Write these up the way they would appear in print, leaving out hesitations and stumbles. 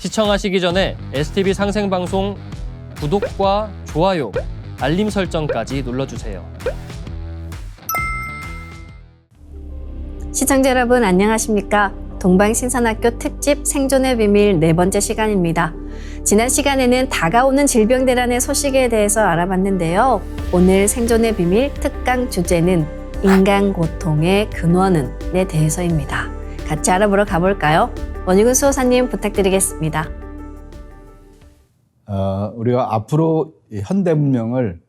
시청하시기 전에 STV 상생방송 구독과 좋아요, 알림 설정까지 눌러주세요. 시청자 여러분 안녕하십니까? 동방신선학교 특집 생존의 비밀 4번째 시간입니다. 지난 시간에는 다가오는 질병 대란의 소식에 대해서 알아봤는데요. 오늘 생존의 비밀 특강 주제는 인간 고통의 근원은에 대해서입니다. 같이 알아보러 가볼까요? 원희근 수호사님 부탁드리겠습니다. 우리가 앞으로 현대 문명을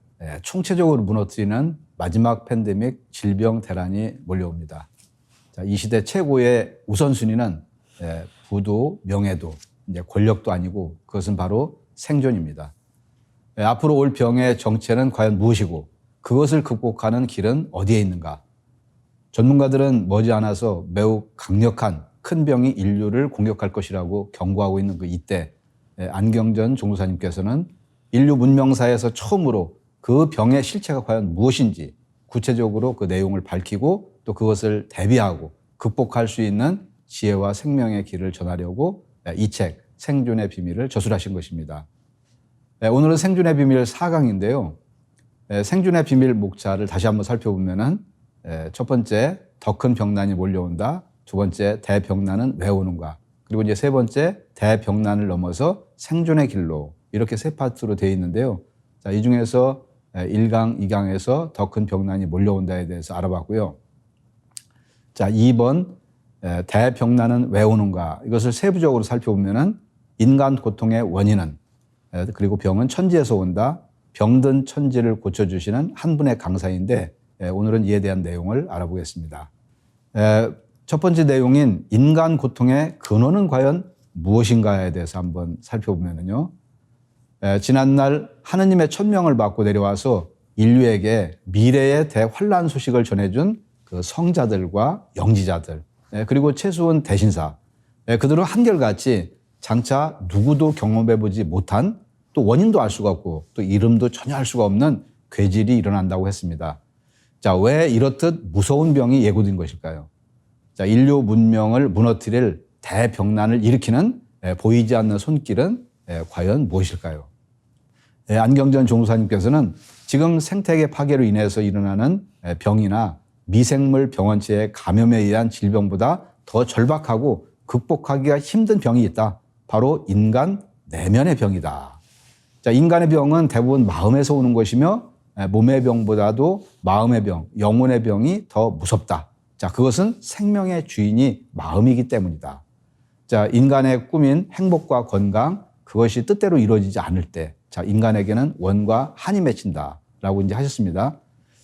총체적으로 무너뜨리는 마지막 팬데믹 질병 대란이 몰려옵니다. 자, 이 시대 최고의 우선순위는 부도, 명예도, 이제 권력도 아니고 그것은 바로 생존입니다. 앞으로 올 병의 정체는 과연 무엇이고 그것을 극복하는 길은 어디에 있는가? 전문가들은 머지않아서 매우 강력한 큰 병이 인류를 공격할 것이라고 경고하고 있는 그 이때 안경전 종무사님께서는 인류 문명사에서 처음으로 그 병의 실체가 과연 무엇인지 구체적으로 그 내용을 밝히고 또 그것을 대비하고 극복할 수 있는 지혜와 생명의 길을 전하려고 이 책 생존의 비밀을 저술하신 것입니다. 오늘은 생존의 비밀 4강인데요. 생존의 비밀 목차를 다시 한번 살펴보면은 첫 번째 더 큰 병난이 몰려온다. 두 번째 대병난은 왜 오는가. 그리고 이제 세 번째 대병난을 넘어서 생존의 길로 이렇게 세 파트로 되어 있는데요. 자, 이 중에서 1강, 2강에서 더 큰 병난이 몰려온다에 대해서 알아봤고요. 자, 2번 대병난은 왜 오는가. 이것을 세부적으로 살펴보면은 인간 고통의 원인은 그리고 병은 천지에서 온다. 병든 천지를 고쳐주시는 한 분의 강사인데 오늘은 이에 대한 내용을 알아보겠습니다. 첫 번째 내용인 인간 고통의 근원은 과연 무엇인가에 대해서 한번 살펴보면요. 지난날 하느님의 천명을 받고 내려와서 인류에게 미래의 대환란 소식을 전해준 그 성자들과 영지자들, 그리고 최수원 대신사, 그들은 한결같이 장차 누구도 경험해보지 못한 또 원인도 알 수가 없고 또 이름도 전혀 알 수가 없는 괴질이 일어난다고 했습니다. 자, 왜 이렇듯 무서운 병이 예고된 것일까요? 자, 인류 문명을 무너뜨릴 대병난을 일으키는 보이지 않는 손길은 과연 무엇일까요? 안경전 종무사님께서는 지금 생태계 파괴로 인해서 일어나는 병이나 미생물 병원체의 감염에 의한 질병보다 더 절박하고 극복하기가 힘든 병이 있다. 바로 인간 내면의 병이다. 자, 인간의 병은 대부분 마음에서 오는 것이며 몸의 병보다도 마음의 병, 영혼의 병이 더 무섭다. 자, 그것은 생명의 주인이 마음이기 때문이다. 자, 인간의 꿈인 행복과 건강, 그것이 뜻대로 이루어지지 않을 때, 자, 인간에게는 원과 한이 맺힌다라고 이제 하셨습니다.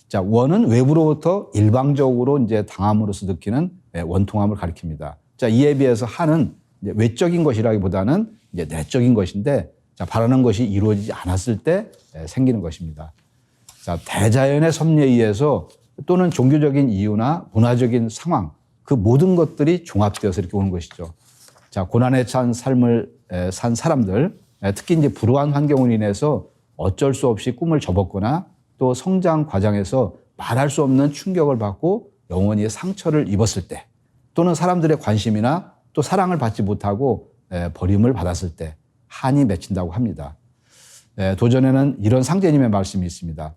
자, 원은 외부로부터 일방적으로 이제 당함으로써 느끼는 원통함을 가리킵니다. 자, 이에 비해서 한은 이제 외적인 것이라기보다는 이제 내적인 것인데, 자, 바라는 것이 이루어지지 않았을 때 생기는 것입니다. 자, 대자연의 섭리에 의해서 또는 종교적인 이유나 문화적인 상황, 그 모든 것들이 종합되어서 이렇게 오는 것이죠. 자, 고난에 찬 삶을 산 사람들, 특히 이제 불우한 환경으로 인해서 어쩔 수 없이 꿈을 접었거나 또 성장 과정에서 말할 수 없는 충격을 받고 영원히 상처를 입었을 때, 또는 사람들의 관심이나 또 사랑을 받지 못하고 버림을 받았을 때 한이 맺힌다고 합니다. 도전에는 이런 상제님의 말씀이 있습니다.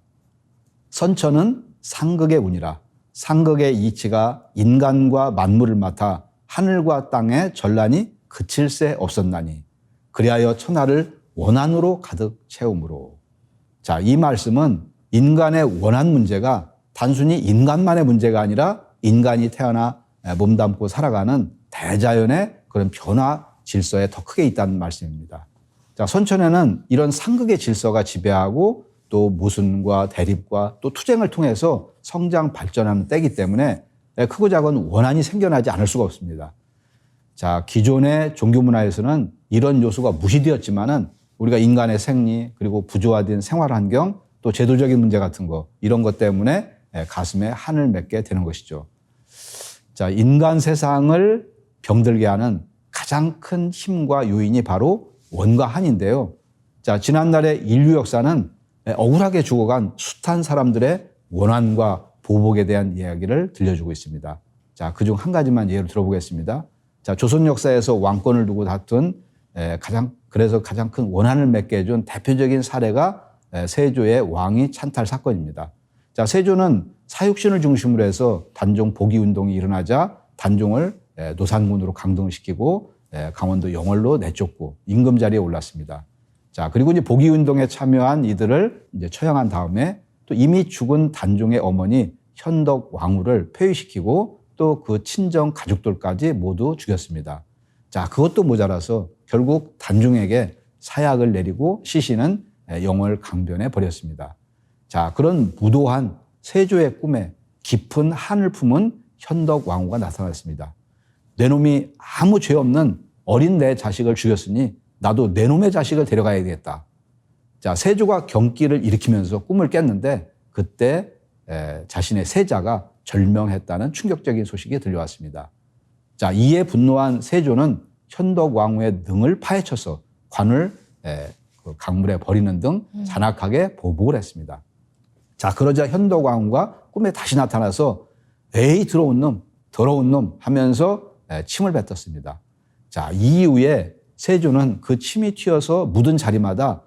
선천은 상극의 운이라 상극의 이치가 인간과 만물을 맡아 하늘과 땅의 전란이 그칠 새 없었나니 그리하여 천하를 원한으로 가득 채우므로. 자, 이 말씀은 인간의 원한 문제가 단순히 인간만의 문제가 아니라 인간이 태어나 몸담고 살아가는 대자연의 그런 변화 질서에 더 크게 있다는 말씀입니다. 자, 선천에는 이런 상극의 질서가 지배하고 또 모순과 대립과 또 투쟁을 통해서 성장 발전하는 때이기 때문에 크고 작은 원한이 생겨나지 않을 수가 없습니다. 자, 기존의 종교 문화에서는 이런 요소가 무시되었지만은 우리가 인간의 생리 그리고 부조화된 생활 환경 또 제도적인 문제 같은 거 이런 것 때문에 가슴에 한을 맺게 되는 것이죠. 자, 인간 세상을 병들게 하는 가장 큰 힘과 요인이 바로 원과 한인데요. 자, 지난날의 인류 역사는 억울하게 죽어간 숱한 사람들의 원한과 보복에 대한 이야기를 들려주고 있습니다. 자, 그중 한 가지만 예를 들어보겠습니다. 자, 조선 역사에서 왕권을 두고 다툰 그래서 가장 큰 원한을 맺게 해준 대표적인 사례가 세조의 왕위 찬탈 사건입니다. 자, 세조는 사육신을 중심으로 해서 단종 복위 운동이 일어나자 단종을 노산군으로 강등시키고 강원도 영월로 내쫓고 임금 자리에 올랐습니다. 자, 그리고 이제 복위 운동에 참여한 이들을 이제 처형한 다음에 또 이미 죽은 단종의 어머니 현덕 왕후를 폐위시키고 또 그 친정 가족들까지 모두 죽였습니다. 자, 그것도 모자라서 결국 단종에게 사약을 내리고 시신은 영월 강변에 버렸습니다. 자, 그런 무도한 세조의 꿈에 깊은 한을 품은 현덕 왕후가 나타났습니다. 내 놈이 아무 죄 없는 어린 내 자식을 죽였으니 나도 내 놈의 자식을 데려가야 되겠다. 자, 세조가 경기를 일으키면서 꿈을 깼는데 그때 자신의 세자가 절명했다는 충격적인 소식이 들려왔습니다. 자, 이에 분노한 세조는 현덕 왕후의 능을 파헤쳐서 관을 그 강물에 버리는 등 잔악하게 보복을 했습니다. 자, 그러자 현덕 왕후가 꿈에 다시 나타나서 에이 더러운 놈 하면서 침을 뱉었습니다. 자, 이후에 세조는 그 침이 튀어서 묻은 자리마다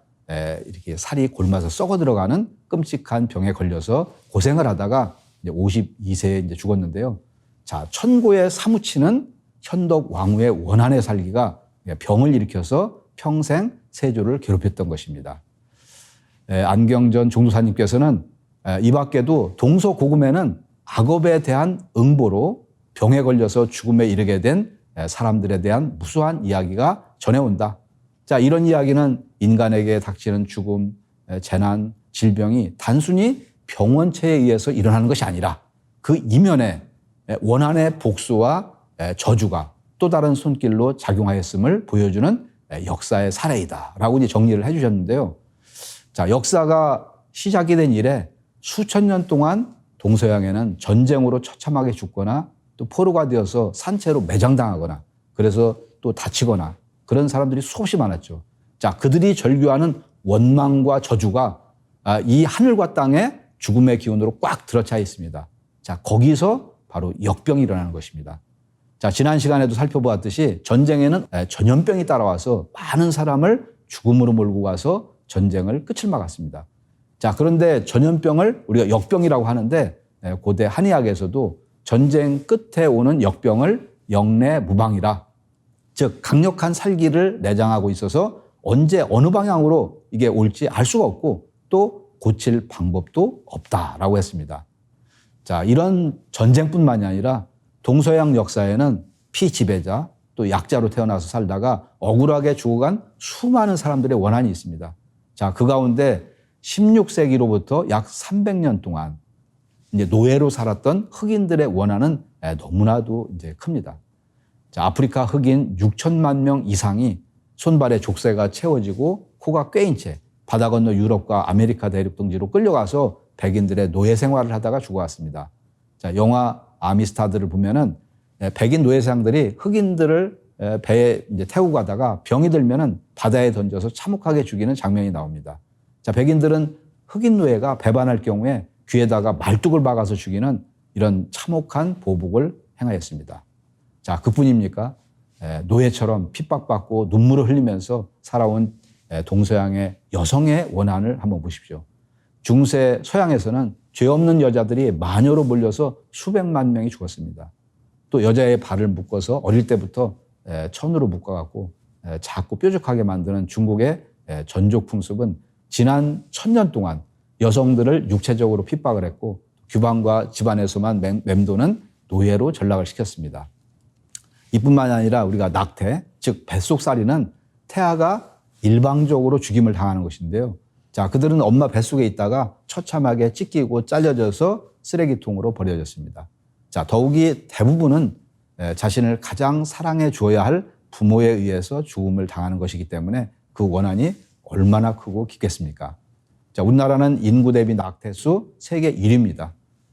이렇게 살이 골마서 썩어 들어가는 끔찍한 병에 걸려서 고생을 하다가 이제 52세에 이제 죽었는데요. 자, 천고에 사무치는 현덕 왕후의 원한에 살기가 병을 일으켜서 평생 세조를 괴롭혔던 것입니다. 안경전 종도사님께서는 이 밖에도 동서고금에는 악업에 대한 응보로 병에 걸려서 죽음에 이르게 된 사람들에 대한 무수한 이야기가 전해온다. 자, 이런 이야기는 인간에게 닥치는 죽음, 재난, 질병이 단순히 병원체에 의해서 일어나는 것이 아니라 그 이면에 원한의 복수와 저주가 또 다른 손길로 작용하였음을 보여주는 역사의 사례이다라고 이제 정리를 해주셨는데요. 자, 역사가 시작이 된 이래 수천 년 동안 동서양에는 전쟁으로 처참하게 죽거나 또 포로가 되어서 산채로 매장당하거나 그래서 또 다치거나 그런 사람들이 수없이 많았죠. 자, 그들이 절규하는 원망과 저주가 이 하늘과 땅에 죽음의 기운으로 꽉 들어차 있습니다. 자, 거기서 바로 역병이 일어나는 것입니다. 자, 지난 시간에도 살펴보았듯이 전쟁에는 전염병이 따라와서 많은 사람을 죽음으로 몰고 가서 전쟁을 끝을 막았습니다. 자, 그런데 전염병을 우리가 역병이라고 하는데 고대 한의학에서도 전쟁 끝에 오는 역병을 역내무방이라, 즉 강력한 살기를 내장하고 있어서 언제 어느 방향으로 이게 올지 알 수가 없고 또 고칠 방법도 없다라고 했습니다. 자, 이런 전쟁뿐만이 아니라 동서양 역사에는 피지배자 또 약자로 태어나서 살다가 억울하게 죽어간 수많은 사람들의 원한이 있습니다. 자, 그 가운데 16세기로부터 약 300년 동안 이제 노예로 살았던 흑인들의 원한은 너무나도 이제 큽니다. 자, 아프리카 흑인 6천만 명 이상이 손발에 족쇄가 채워지고 코가 꿰인 채 바다 건너 유럽과 아메리카 대륙 등지로 끌려가서 백인들의 노예 생활을 하다가 죽어왔습니다. 자, 영화 아미스타드를 보면은 백인 노예상들이 흑인들을 배에 이제 태우고 가다가 병이 들면은 바다에 던져서 참혹하게 죽이는 장면이 나옵니다. 자, 백인들은 흑인 노예가 배반할 경우에 귀에다가 말뚝을 박아서 죽이는 이런 참혹한 보복을 행하였습니다. 자, 그뿐입니까? 노예처럼 핍박받고 눈물을 흘리면서 살아온 동서양의 여성의 원한을 한번 보십시오. 중세 서양에서는 죄 없는 여자들이 마녀로 몰려서 수백만 명이 죽었습니다. 또 여자의 발을 묶어서 어릴 때부터 천으로 묶어갖고 작고 뾰족하게 만드는 중국의 전족 풍습은 지난 1000년 동안 여성들을 육체적으로 핍박을 했고 규방과 집안에서만 맴도는 노예로 전락을 시켰습니다. 이뿐만이 아니라 우리가 낙태, 즉 뱃속살이는 태아가 일방적으로 죽임을 당하는 것인데요. 자, 그들은 엄마 뱃속에 있다가 처참하게 찢기고 잘려져서 쓰레기통으로 버려졌습니다. 자, 더욱이 대부분은 자신을 가장 사랑해 주어야 할 부모에 의해서 죽음을 당하는 것이기 때문에 그 원한이 얼마나 크고 깊겠습니까? 자, 우리나라는 인구 대비 낙태수 세계 1위입니다.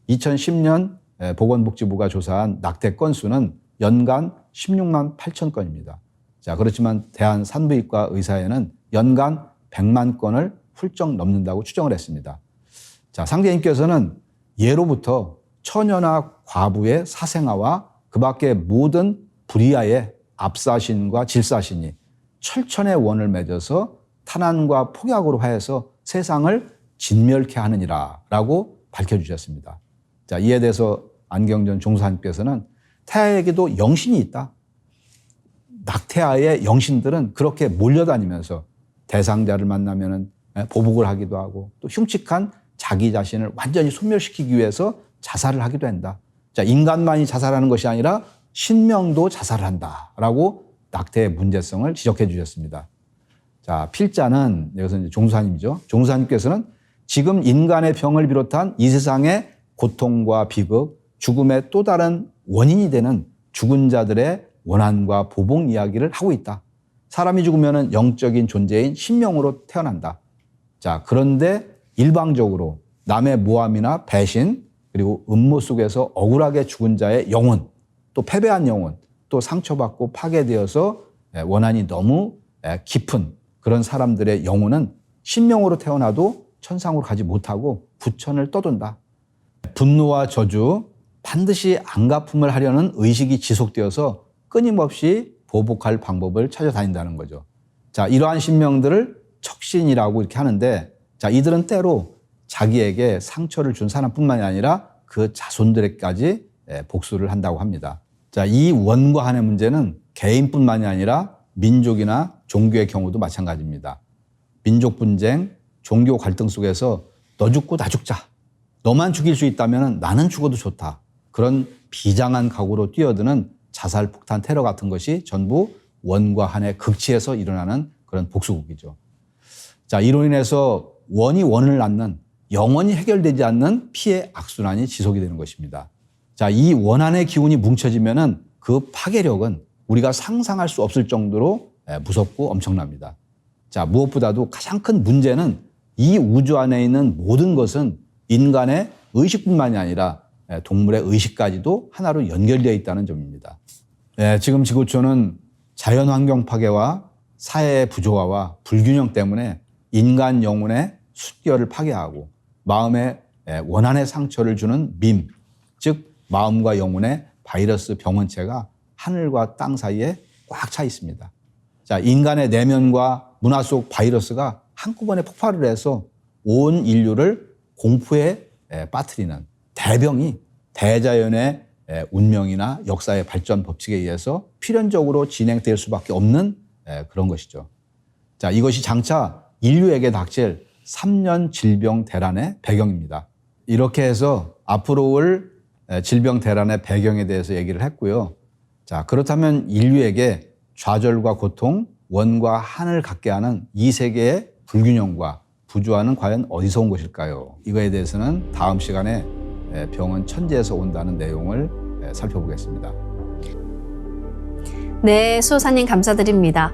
2010년 보건복지부가 조사한 낙태 건수는 연간 16만 8천 건입니다. 자, 그렇지만 대한산부인과 의사회는 연간 100만 건을 훌쩍 넘는다고 추정을 했습니다. 자, 상대님께서는 예로부터 처녀나 과부의 사생아와 그 밖의 모든 불의아의 압사신과 질사신이 철천의 원을 맺어서 탄환과 폭약으로 하여서 세상을 진멸케 하느니라 라고 밝혀주셨습니다. 자, 이에 대해서 안경전 종사님께서는 태아에게도 영신이 있다. 낙태아의 영신들은 그렇게 몰려다니면서 대상자를 만나면은 보복을 하기도 하고 또 흉측한 자기 자신을 완전히 소멸시키기 위해서 자살을 하기도 한다. 자, 인간만이 자살하는 것이 아니라 신명도 자살을 한다라고 낙태의 문제성을 지적해 주셨습니다. 자, 필자는 여기서 이제 종사님이죠. 종사님께서는 지금 인간의 병을 비롯한 이 세상의 고통과 비극, 죽음의 또 다른 원인이 되는 죽은 자들의 원한과 보복 이야기를 하고 있다. 사람이 죽으면 영적인 존재인 신명으로 태어난다. 자, 그런데 일방적으로 남의 모함이나 배신, 그리고 음모 속에서 억울하게 죽은 자의 영혼, 또 패배한 영혼, 또 상처받고 파괴되어서 원한이 너무 깊은 그런 사람들의 영혼은 신명으로 태어나도 천상으로 가지 못하고 부천을 떠돈다. 분노와 저주, 반드시 안갚음을 하려는 의식이 지속되어서 끊임없이 보복할 방법을 찾아다닌다는 거죠. 자, 이러한 신명들을 척신이라고 이렇게 하는데, 자, 이들은 때로 자기에게 상처를 준 사람뿐만이 아니라 그 자손들에게까지 복수를 한다고 합니다. 자, 이 원과 한의 문제는 개인뿐만이 아니라 민족이나 종교의 경우도 마찬가지입니다. 민족 분쟁, 종교 갈등 속에서 너 죽고 나 죽자. 너만 죽일 수 있다면 나는 죽어도 좋다. 그런 비장한 각오로 뛰어드는 자살 폭탄 테러 같은 것이 전부 원과 한의 극치에서 일어나는 그런 복수극이죠. 자, 이로 인해서 원이 원을 낳는 영원히 해결되지 않는 피해 악순환이 지속이 되는 것입니다. 자, 이 원한의 기운이 뭉쳐지면은 그 파괴력은 우리가 상상할 수 없을 정도로 무섭고 엄청납니다. 자, 무엇보다도 가장 큰 문제는 이 우주 안에 있는 모든 것은 인간의 의식뿐만이 아니라 동물의 의식까지도 하나로 연결되어 있다는 점입니다. 지금 지구촌은 자연환경 파괴와 사회의 부조화와 불균형 때문에 인간 영혼의 순결을 파괴하고 마음에 원한의 상처를 주는 밈, 즉 마음과 영혼의 바이러스 병원체가 하늘과 땅 사이에 꽉 차 있습니다. 자, 인간의 내면과 문화 속 바이러스가 한꺼번에 폭발을 해서 온 인류를 공포에 빠뜨리는 대병이 대자연의 운명이나 역사의 발전 법칙에 의해서 필연적으로 진행될 수밖에 없는 그런 것이죠. 자, 이것이 장차 인류에게 닥칠 3년 질병 대란의 배경입니다. 이렇게 해서 앞으로 올 질병 대란의 배경에 대해서 얘기를 했고요. 자, 그렇다면 인류에게 좌절과 고통, 원과 한을 갖게 하는 이 세계의 불균형과 부조화는 과연 어디서 온 것일까요? 이거에 대해서는 다음 시간에 병은 천지에서 온다는 내용을 살펴보겠습니다. 네, 수호사님 감사드립니다.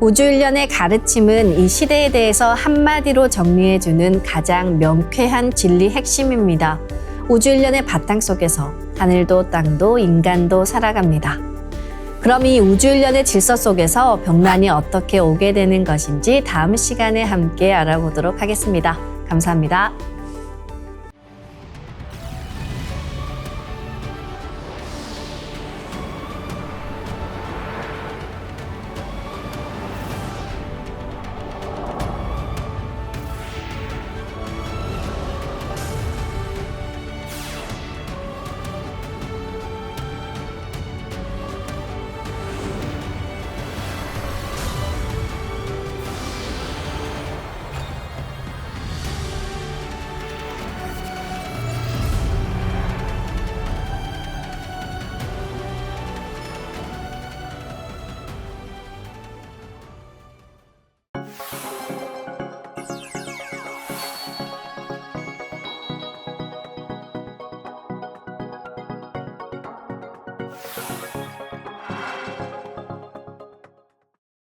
우주일련의 가르침은 이 시대에 대해서 한마디로 정리해주는 가장 명쾌한 진리 핵심입니다. 우주일련의 바탕 속에서 하늘도 땅도 인간도 살아갑니다. 그럼 이 우주일련의 질서 속에서 병난이 어떻게 오게 되는 것인지 다음 시간에 함께 알아보도록 하겠습니다. 감사합니다.